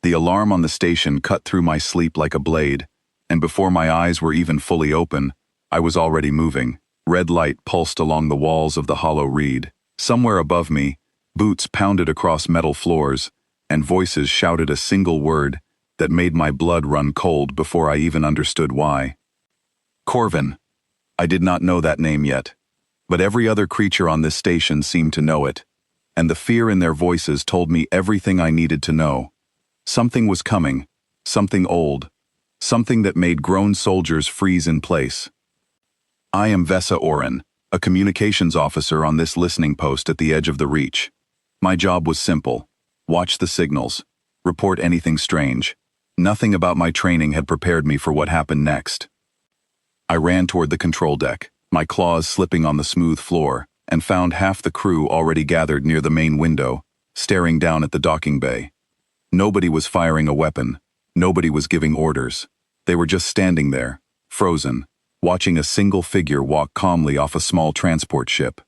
The alarm on the station cut through my sleep like a blade, and before my eyes were even fully open, I was already moving. Red light pulsed along the walls of the hollow reed. Somewhere above me, boots pounded across metal floors, and voices shouted a single word that made my blood run cold before I even understood why. Corvin. I did not know that name yet, but every other creature on this station seemed to know it, and the fear in their voices told me everything I needed to know. Something was coming, something old, something that made grown soldiers freeze in place. I am Vesa Oren, a communications officer on this listening post at the edge of the Reach. My job was simple: watch the signals, report anything strange. Nothing about my training had prepared me for what happened next. I ran toward the control deck, my claws slipping on the smooth floor, and found half the crew already gathered near the main window, staring down at the docking bay. Nobody was firing a weapon. Nobody was giving orders. They were just standing there, frozen, watching a single figure walk calmly off a small transport ship.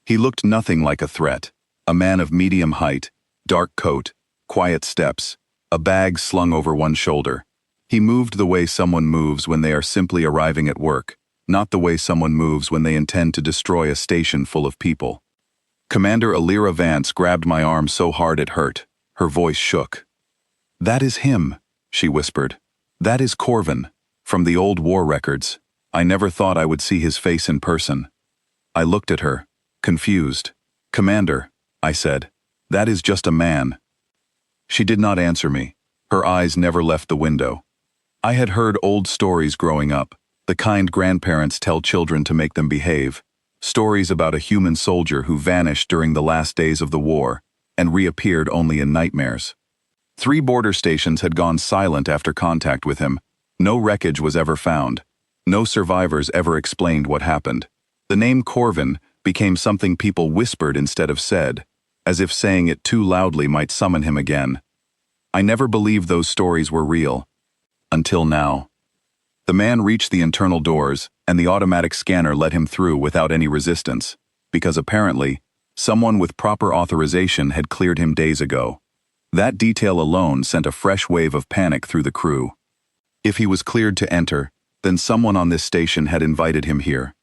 He looked nothing like a threat. A man of medium height, dark coat, quiet steps, a bag slung over one shoulder. He moved the way someone moves when they are simply arriving at work, not the way someone moves when they intend to destroy a station full of people. Commander Alira Vance grabbed my arm so hard it hurt. Her voice shook. "That is him," she whispered. "That is Corvin, from the old war records. I never thought I would see his face in person." I looked at her, confused. "Commander," I said, "that is just a man." She did not answer me. Her eyes never left the window. I had heard old stories growing up, the kind grandparents tell children to make them behave, stories about a human soldier who vanished during the last days of the war and reappeared only in nightmares. 3 border stations had gone silent after contact with him. No wreckage was ever found. No survivors ever explained what happened. The name Corvin became something people whispered instead of said, as if saying it too loudly might summon him again. I never believed those stories were real. Until now. The man reached the internal doors, and the automatic scanner let him through without any resistance, because apparently, someone with proper authorization had cleared him days ago. That detail alone sent a fresh wave of panic through the crew. If he was cleared to enter, then someone on this station had invited him here.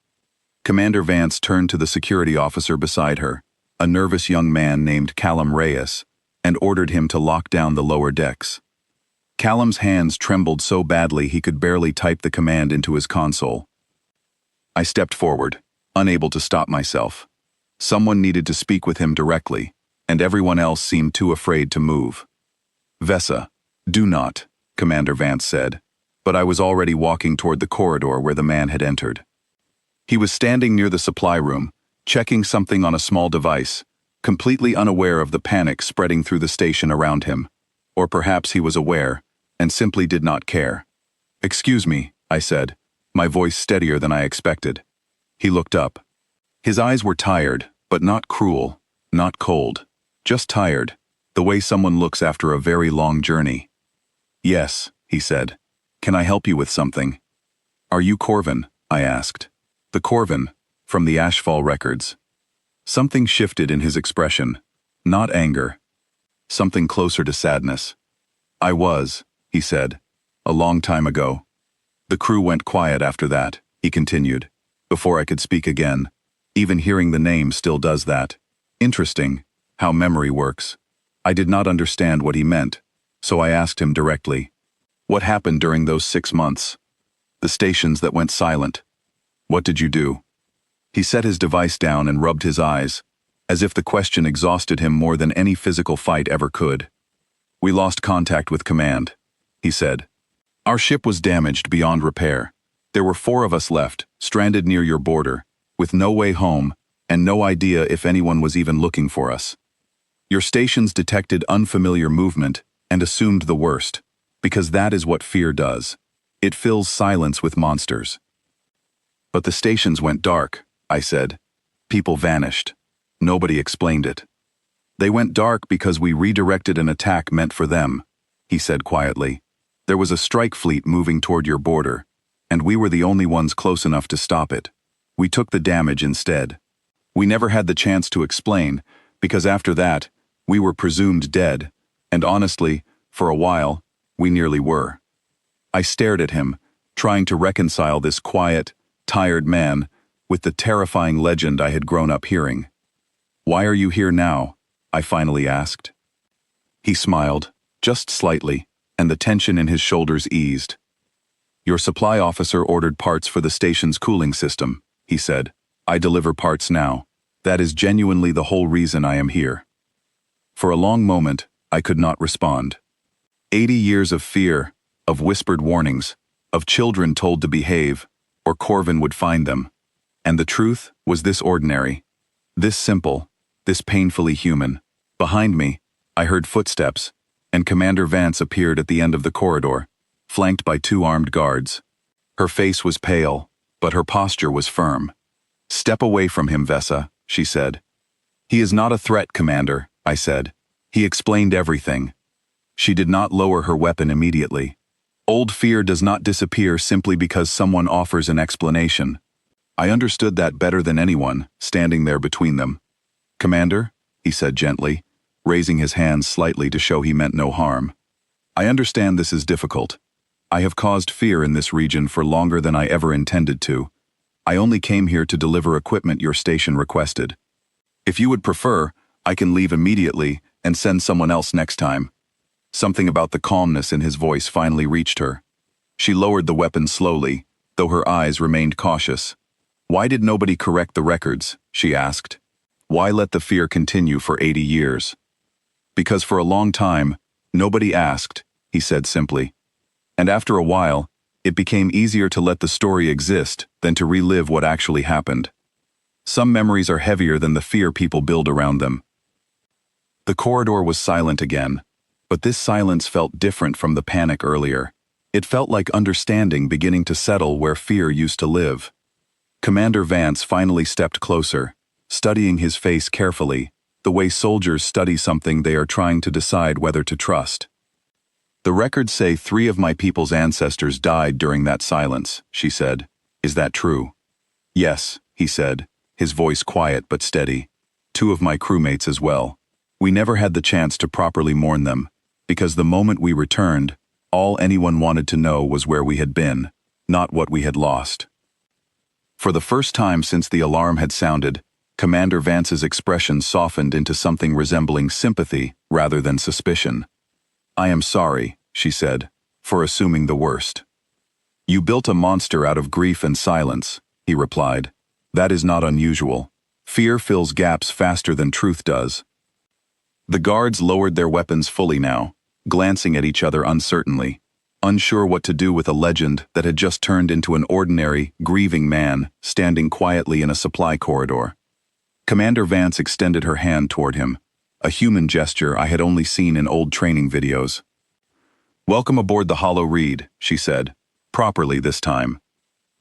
Commander Vance turned to the security officer beside her, a nervous young man named Callum Reyes, and ordered him to lock down the lower decks. Callum's hands trembled so badly he could barely type the command into his console. I stepped forward, unable to stop myself. Someone needed to speak with him directly, and everyone else seemed too afraid to move. "Vesa, do not," Commander Vance said, but I was already walking toward the corridor where the man had entered. He was standing near the supply room, checking something on a small device, completely unaware of the panic spreading through the station around him. Or perhaps he was aware, and simply did not care. "Excuse me," I said, my voice steadier than I expected. He looked up. His eyes were tired, but not cruel, not cold, just tired, the way someone looks after a very long journey. "Yes," he said. "Can I help you with something?" "Are you Corvin?" I asked. "The Corvin, from the Ashfall records." Something shifted in his expression, not anger. Something closer to sadness. "I was," he said, "a long time ago." The crew went quiet after that, he continued, before I could speak again. Even hearing the name still does that. Interesting, how memory works. I did not understand what he meant, so I asked him directly. "What happened during those 6 months? The stations that went silent. What did you do?" He set his device down and rubbed his eyes, as if the question exhausted him more than any physical fight ever could. "We lost contact with command," he said. "Our ship was damaged beyond repair. There were 4 of us left, stranded near your border, with no way home, and no idea if anyone was even looking for us. Your stations detected unfamiliar movement and assumed the worst, because that is what fear does. It fills silence with monsters." "But the stations went dark," I said. "People vanished. Nobody explained it." "They went dark because we redirected an attack meant for them," he said quietly. "There was a strike fleet moving toward your border, and we were the only ones close enough to stop it. We took the damage instead. We never had the chance to explain, because after that, we were presumed dead, and honestly, For a while, we nearly were. I stared at him, trying to reconcile this quiet, tired man with the terrifying legend I had grown up hearing. "Why are you here now?" I finally asked. He smiled, just slightly, and the tension in his shoulders eased. "Your supply officer ordered parts for the station's cooling system," he said. "I deliver parts now. That is genuinely the whole reason I am here." For a long moment, I could not respond. 80 years of fear, of whispered warnings, of children told to behave, or Corvin would find them. And the truth was this ordinary, this simple, this painfully human. Behind me, I heard footsteps, and Commander Vance appeared at the end of the corridor, flanked by 2 armed guards. Her face was pale, but her posture was firm. "Step away from him, Vessa," she said. "He is not a threat, Commander," I said. "He explained everything." She did not lower her weapon immediately. Old fear does not disappear simply because someone offers an explanation. I understood that better than anyone, standing there between them. "Commander," he said gently, raising his hands slightly to show he meant no harm. "I understand this is difficult. I have caused fear in this region for longer than I ever intended to. I only came here to deliver equipment your station requested. If you would prefer, I can leave immediately and send someone else next time." Something about the calmness in his voice finally reached her. She lowered the weapon slowly, though her eyes remained cautious. "Why did nobody correct the records?" she asked. "Why let the fear continue for 80 years?" "Because for a long time, nobody asked," he said simply. "And after a while, it became easier to let the story exist than to relive what actually happened. Some memories are heavier than the fear people build around them." The corridor was silent again, but this silence felt different from the panic earlier. It felt like understanding beginning to settle where fear used to live. Commander Vance finally stepped closer, studying his face carefully, the way soldiers study something they are trying to decide whether to trust. "The records say 3 of my people's ancestors died during that silence," she said. "Is that true?" "Yes," he said, his voice quiet but steady. "2 of my crewmates as well. We never had the chance to properly mourn them, because the moment we returned, all anyone wanted to know was where we had been, not what we had lost." For the first time since the alarm had sounded, Commander Vance's expression softened into something resembling sympathy rather than suspicion. "I am sorry," she said, "for assuming the worst." "You built a monster out of grief and silence," he replied. "That is not unusual. Fear fills gaps faster than truth does." The guards lowered their weapons fully now, glancing at each other uncertainly, unsure what to do with a legend that had just turned into an ordinary, grieving man standing quietly in a supply corridor. Commander Vance extended her hand toward him, a human gesture I had only seen in old training videos. "Welcome aboard the Hollow Reed," she said, properly this time.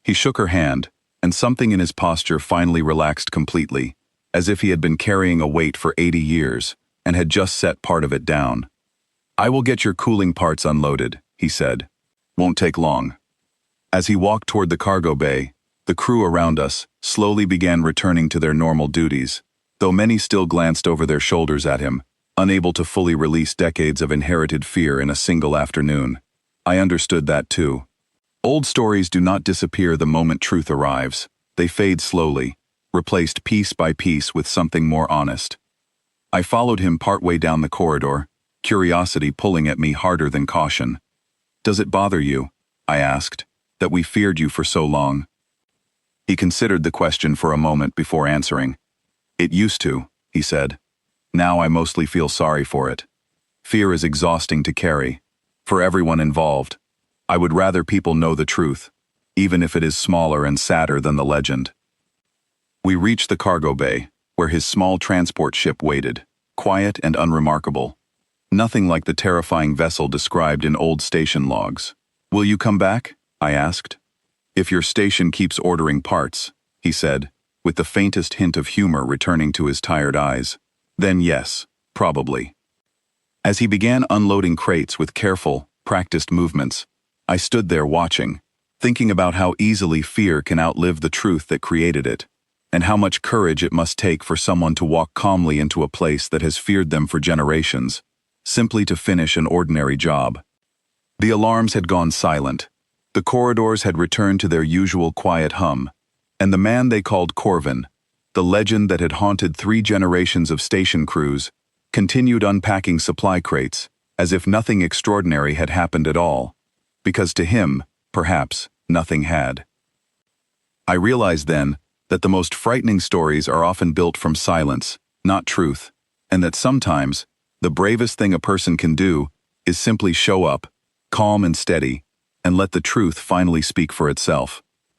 He shook her hand, and something in his posture finally relaxed completely, as if he had been carrying a weight for 80 years and had just set part of it down. "I will get your cooling parts unloaded," he said. "Won't take long." As he walked toward the cargo bay, the crew around us slowly began returning to their normal duties, though many still glanced over their shoulders at him, unable to fully release decades of inherited fear in a single afternoon. I understood that too. Old stories do not disappear the moment truth arrives. They fade slowly, replaced piece by piece with something more honest. I followed him partway down the corridor, curiosity pulling at me harder than caution. "Does it bother you," I asked, "that we feared you for so long?" He considered the question for a moment before answering. "It used to," he said. "Now I mostly feel sorry for it. Fear is exhausting to carry, for everyone involved. I would rather people know the truth, even if it is smaller and sadder than the legend." We reached the cargo bay, where his small transport ship waited, quiet and unremarkable. Nothing like the terrifying vessel described in old station logs. "Will you come back?" I asked. "If your station keeps ordering parts," he said, with the faintest hint of humor returning to his tired eyes. "Then yes, probably." As he began unloading crates with careful, practiced movements, I stood there watching, thinking about how easily fear can outlive the truth that created it, and how much courage it must take for someone to walk calmly into a place that has feared them for generations. simply to finish an ordinary job. The alarms had gone silent. The corridors had returned to their usual quiet hum, and the man they called Corvin, the legend that had haunted 3 generations of station crews, continued unpacking supply crates, as if nothing extraordinary had happened at all, because to him, perhaps, nothing had. I realized then that the most frightening stories are often built from silence, not truth, and that sometimes, the bravest thing a person can do is simply show up, calm and steady, and let the truth finally speak for itself.